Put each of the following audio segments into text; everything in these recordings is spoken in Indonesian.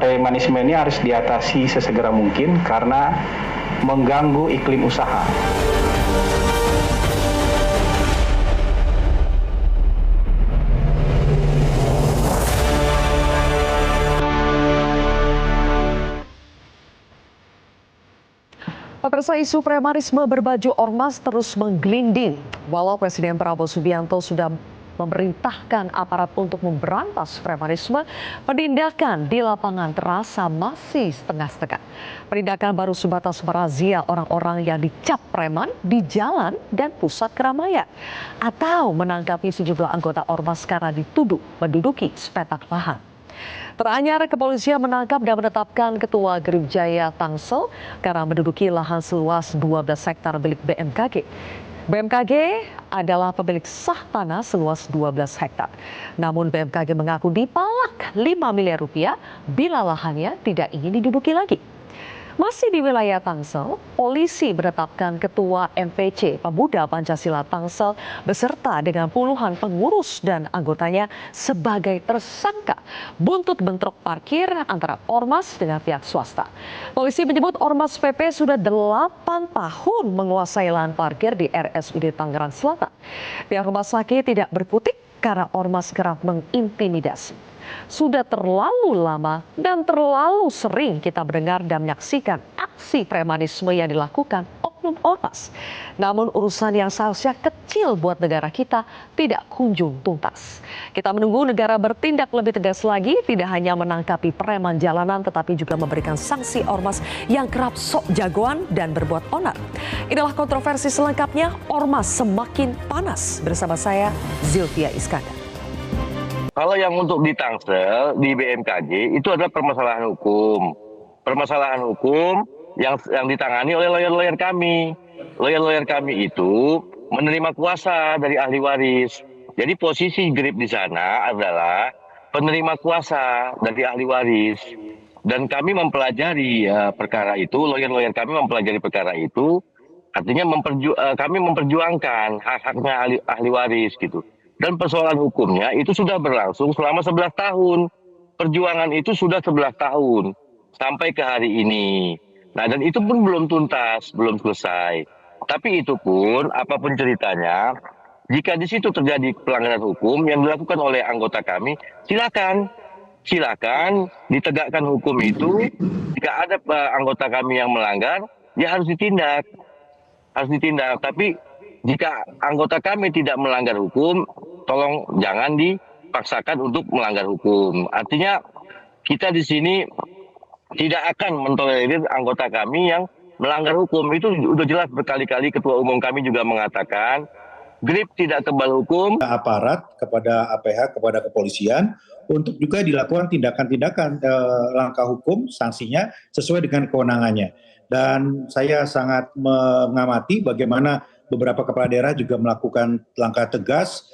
Premanisme ini harus diatasi sesegera mungkin karena mengganggu iklim usaha. Pemirsa, isu premanisme berbaju ormas terus menggelinding. Walau Presiden Prabowo Subianto sudah memerintahkan aparat untuk memberantas premanisme, penindakan di lapangan terasa masih setengah-setengah. Penindakan baru sebatas merazia orang-orang yang dicap preman di jalan dan pusat keramaian, atau menangkapi sejumlah anggota ormas karena dituduh menduduki sepetak lahan. Teranyar, kepolisian menangkap dan menetapkan Ketua Gerijaya Tangsel karena menduduki lahan seluas 12 hektar milik BMKG. BMKG adalah pemilik sah tanah seluas 12 hektar. Namun BMKG mengaku dipalak 5 miliar rupiah bila lahannya tidak ingin diduduki lagi. Masih di wilayah Tangsel, polisi menetapkan Ketua MPC Pemuda Pancasila Tangsel beserta dengan puluhan pengurus dan anggotanya sebagai tersangka buntut bentrok parkir antara ormas dengan pihak swasta. Polisi menyebut ormas PP sudah 8 tahun menguasai lahan parkir di RSUD Tangerang Selatan. Pihak rumah sakit tidak berkutik karena ormas kerap mengintimidasi. Sudah terlalu lama dan terlalu sering kita mendengar dan menyaksikan aksi premanisme yang dilakukan oknum ormas. Namun urusan yang seharusnya kecil buat negara kita tidak kunjung tuntas. Kita menunggu negara bertindak lebih tegas lagi, tidak hanya menangkapi preman jalanan tetapi juga memberikan sanksi ormas yang kerap sok jagoan dan berbuat onar. Inilah kontroversi selengkapnya, ormas semakin panas, bersama saya Zilvia Iskandar. Kalau yang untuk di Tangsel, di BMKG, itu adalah permasalahan hukum. Permasalahan hukum yang ditangani oleh lawyer-lawyer kami. Lawyer-lawyer kami itu menerima kuasa dari ahli waris. Jadi posisi grip di sana adalah penerima kuasa dari ahli waris. Dan kami mempelajari perkara itu, lawyer-lawyer kami mempelajari perkara itu, artinya kami memperjuangkan hak-haknya ahli waris gitu. Dan persoalan hukumnya itu sudah berlangsung selama 11 tahun. Perjuangan itu sudah 11 tahun sampai ke hari ini. Nah, dan itu pun belum tuntas, belum selesai. Tapi itu pun, apapun ceritanya, jika di situ terjadi pelanggaran hukum yang dilakukan oleh anggota kami, silakan ditegakkan hukum itu. Jika ada anggota kami yang melanggar, ya harus ditindak. Tapi jika anggota kami tidak melanggar hukum, tolong jangan dipaksakan untuk melanggar hukum. Artinya kita di sini tidak akan mentolerir anggota kami yang melanggar hukum. Itu sudah jelas berkali-kali Ketua Umum kami juga mengatakan, GRIP tidak kebal hukum. Aparat kepada APH, kepada kepolisian, untuk juga dilakukan tindakan-tindakan langkah hukum, sanksinya sesuai dengan kewenangannya. Dan saya sangat mengamati bagaimana beberapa kepala daerah juga melakukan langkah tegas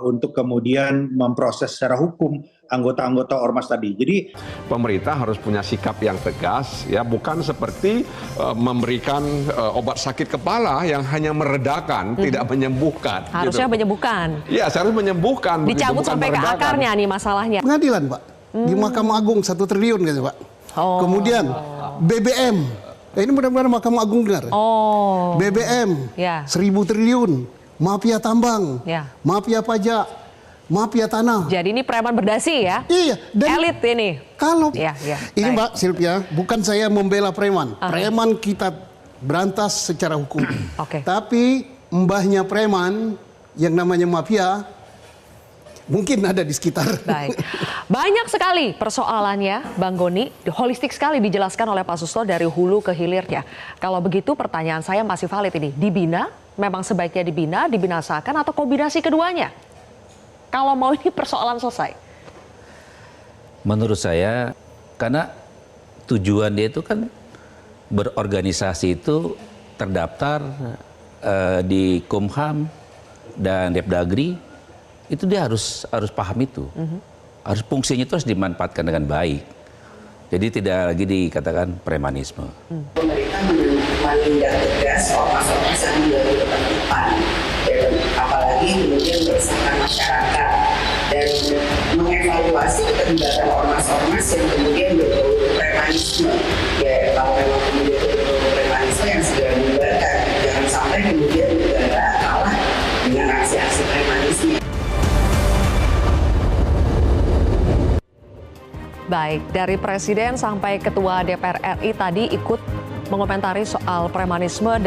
untuk kemudian memproses secara hukum anggota-anggota ormas tadi. Jadi pemerintah harus punya sikap yang tegas, ya, bukan seperti memberikan obat sakit kepala yang hanya meredakan, tidak menyembuhkan. Harusnya gitu. menyembuhkan. Iya, seharusnya menyembuhkan. Dicabut sampai ke akarnya nih masalahnya. Pengadilan, Pak, di Mahkamah Agung 1 triliun gitu, Pak. Kemudian BBM. Ini mudah-mudahan Mahkamah Agung dengar. BBM, 1.000 triliun, mafia tambang, mafia pajak, mafia tanah. Jadi ini preman berdasi ya? Iya. Dan elit ini. Kalau ini Mbak Silvia, bukan saya membela preman. Preman kita berantas secara hukum. Tapi mbahnya preman yang namanya mafia, mungkin ada di sekitar. Baik. Banyak sekali persoalannya, Bang Goni. Holistik sekali dijelaskan oleh Pak Susto dari hulu ke hilirnya. Kalau begitu pertanyaan saya masih valid ini. Dibina, memang sebaiknya dibina, dibinasakan atau kombinasi keduanya? Kalau mau ini persoalan selesai. Menurut saya, karena tujuan dia itu kan berorganisasi itu terdaftar di Kumham dan Depdagri. Itu dia harus paham itu. Harus fungsinya itu harus dimanfaatkan dengan baik. Jadi tidak lagi dikatakan premanisme. Pemerintah menindak tegas ormas-ormas yang menjadi penertiban, apalagi kemudian meresahkan masyarakat dan mengevaluasi mengevaluasi keterlibatan ormas-ormas yang kemudian berbau premanisme. Ya, kalau memang kemudian berbau premanisme yang segera dibubarkan. Jangan sampai kemudian negara kalah dengan aksi-aksi premanisme. Baik, dari Presiden sampai Ketua DPR RI tadi ikut mengomentari soal premanisme.